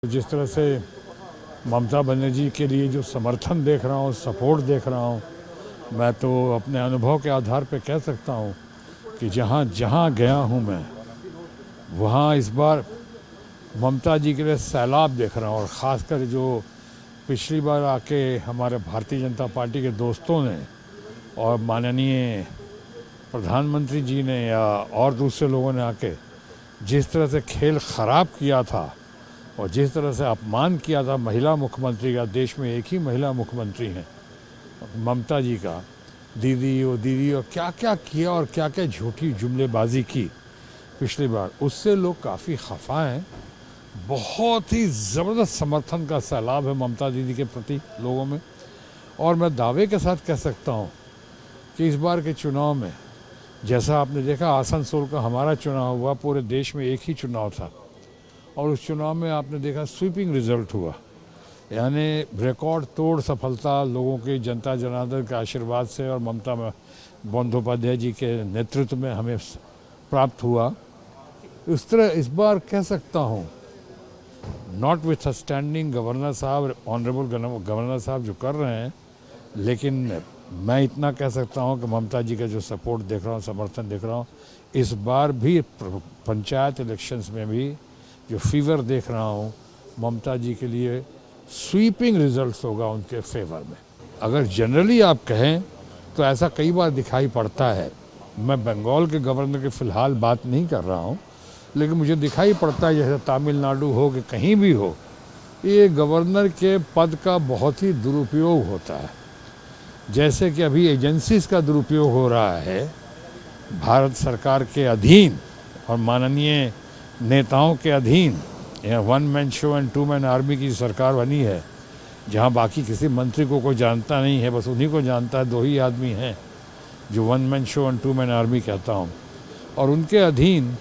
जिस तरह से ममता बनर्जी के लिए जो समर्थन देख रहा हूँ, सपोर्ट देख रहा हूँ, मैं तो अपने अनुभव के आधार पे कह सकता हूँ कि जहाँ जहाँ गया हूँ मैं वहाँ इस बार ममता जी के लिए सैलाब देख रहा हूँ। और ख़ासकर जो पिछली बार आके हमारे भारतीय जनता पार्टी के दोस्तों ने और माननीय प्रधानमंत्री जी ने या और दूसरे लोगों ने आके जिस तरह से खेल ख़राब किया था और जिस तरह से अपमान किया था महिला मुख्यमंत्री का, देश में एक ही महिला मुख्यमंत्री हैं ममता जी का, दीदी और क्या क्या किया और क्या क्या झूठी जुमलेबाजी की पिछली बार, उससे लोग काफ़ी खफा हैं। बहुत ही ज़बरदस्त समर्थन का सैलाब है ममता दीदी के प्रति लोगों में। और मैं दावे के साथ कह सकता हूँ कि इस बार के चुनाव में जैसा आपने देखा आसनसोल का हमारा चुनाव हुआ, पूरे देश में एक ही चुनाव था और उस चुनाव में आपने देखा स्वीपिंग रिजल्ट हुआ, यानी रिकॉर्ड तोड़ सफलता लोगों की जनता जनार्दन के आशीर्वाद से और ममता बंदोपाध्याय जी के नेतृत्व में हमें प्राप्त हुआ। इस तरह इस बार कह सकता हूँ not with a standing governor साहब, ऑनरेबल गवर्नर साहब जो कर रहे हैं, लेकिन मैं इतना कह सकता हूँ कि ममता जी का जो सपोर्ट देख रहा हूँ, समर्थन देख रहा हूँ, इस बार भी पंचायत इलेक्शंस में भी जो फीवर देख रहा हूँ ममता जी के लिए स्वीपिंग रिजल्ट्स होगा उनके फेवर में। अगर जनरली आप कहें तो ऐसा कई बार दिखाई पड़ता है। मैं बंगाल के गवर्नर की फ़िलहाल बात नहीं कर रहा हूँ, लेकिन मुझे दिखाई पड़ता है जैसे तमिलनाडु हो कि कहीं भी हो, ये गवर्नर के पद का बहुत ही दुरुपयोग होता है। जैसे कि अभी एजेंसीज का दुरुपयोग हो रहा है भारत सरकार के अधीन और माननीय नेताओं के अधीन। यह one man show and two man army की सरकार बनी है, जहां बाकी किसी मंत्री को कोई जानता नहीं है, बस उन्हीं को जानता है। दो ही आदमी हैं जो one man show and two man army कहता हूं। और उनके अधीन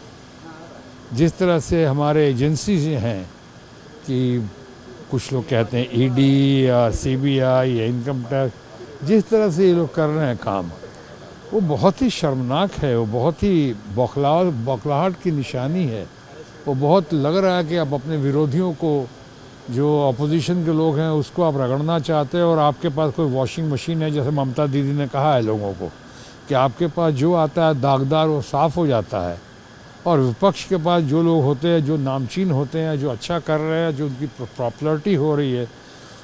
जिस तरह से हमारे एजेंसीज हैं कि कुछ लोग कहते हैं ईडी या सीबीआई या इनकम टैक्स, जिस तरह से ये लोग कर रहे हैं काम, वो बहुत ही शर्मनाक है, वो बहुत ही बौखलाहट की निशानी है। वो बहुत लग रहा है कि आप अपने विरोधियों को, जो अपोजिशन के लोग हैं, उसको आप रगड़ना चाहते हैं और आपके पास कोई वॉशिंग मशीन है, जैसे ममता दीदी ने कहा है लोगों को कि आपके पास जो आता है दागदार वो साफ़ हो जाता है, और विपक्ष के पास जो लोग होते हैं, जो नामचीन होते हैं, जो अच्छा कर रहे हैं, जो उनकी पॉपुलरिटी हो रही है,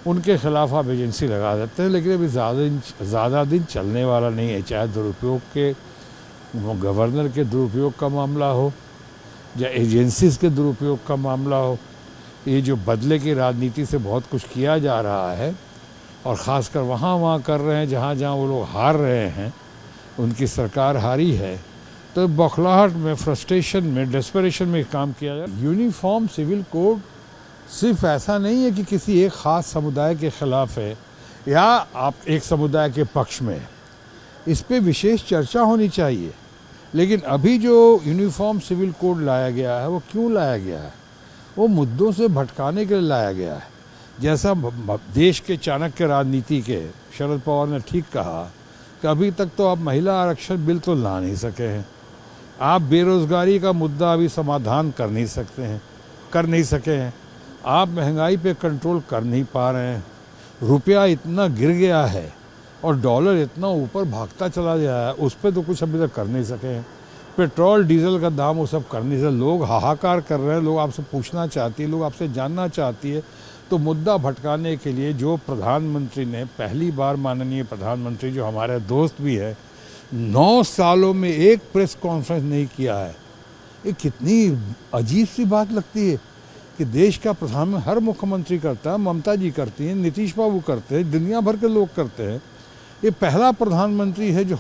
उनके खिलाफ आप एजेंसी लगा देते हैं। लेकिन अभी ज़्यादा दिन चलने वाला नहीं है, चाहे दुरुपयोग के गवर्नर के दुरुपयोग का मामला हो या एजेंसीज के दुरुपयोग का मामला हो। ये जो बदले की राजनीति से बहुत कुछ किया जा रहा है और ख़ासकर वहाँ कर रहे हैं जहाँ वो लोग हार रहे हैं, उनकी सरकार हारी है, तो बौखलाहट में, फ्रस्ट्रेशन में, डेस्परेशन में काम किया जाए। यूनिफॉर्म सिविल कोड सिर्फ ऐसा नहीं है कि किसी एक ख़ास समुदाय के ख़िलाफ़ है या आप एक समुदाय के पक्ष में है। इस पे विशेष चर्चा होनी चाहिए। लेकिन अभी जो यूनिफॉर्म सिविल कोड लाया गया है, वो क्यों लाया गया है? वो मुद्दों से भटकाने के लिए लाया गया है। जैसा देश के चाणक्य राजनीति के शरद पवार ने ठीक कहा कि अभी तक तो आप महिला आरक्षण बिल तो ला नहीं सके हैं, आप बेरोज़गारी का मुद्दा अभी समाधान कर नहीं सके हैं, आप महंगाई पे कंट्रोल कर नहीं पा रहे हैं, रुपया इतना गिर गया है और डॉलर इतना ऊपर भागता चला गया है, उस पर तो कुछ अभी तक कर नहीं सके हैं। पेट्रोल डीजल का दाम वो सब कर नहीं सके। लोग हाहाकार कर रहे हैं, लोग आपसे पूछना चाहती है, लोग आपसे जानना चाहती है। तो मुद्दा भटकाने के लिए जो प्रधानमंत्री ने पहली बार, माननीय प्रधानमंत्री जो हमारे दोस्त भी है, 9 सालों में एक प्रेस कॉन्फ्रेंस नहीं किया है। ये कितनी अजीब सी बात लगती है कि देश का प्रधान हर मुख्यमंत्री करता है, ममता जी करती हैं, नीतीश बाबू करते हैं, दुनिया भर के लोग करते हैं। ये पहला प्रधानमंत्री है जो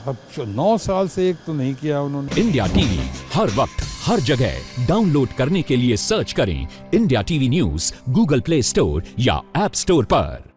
9 साल से एक तो नहीं किया उन्होंने। इंडिया टीवी हर वक्त हर जगह डाउनलोड करने के लिए सर्च करें India TV news Google play store या ऐप स्टोर पर।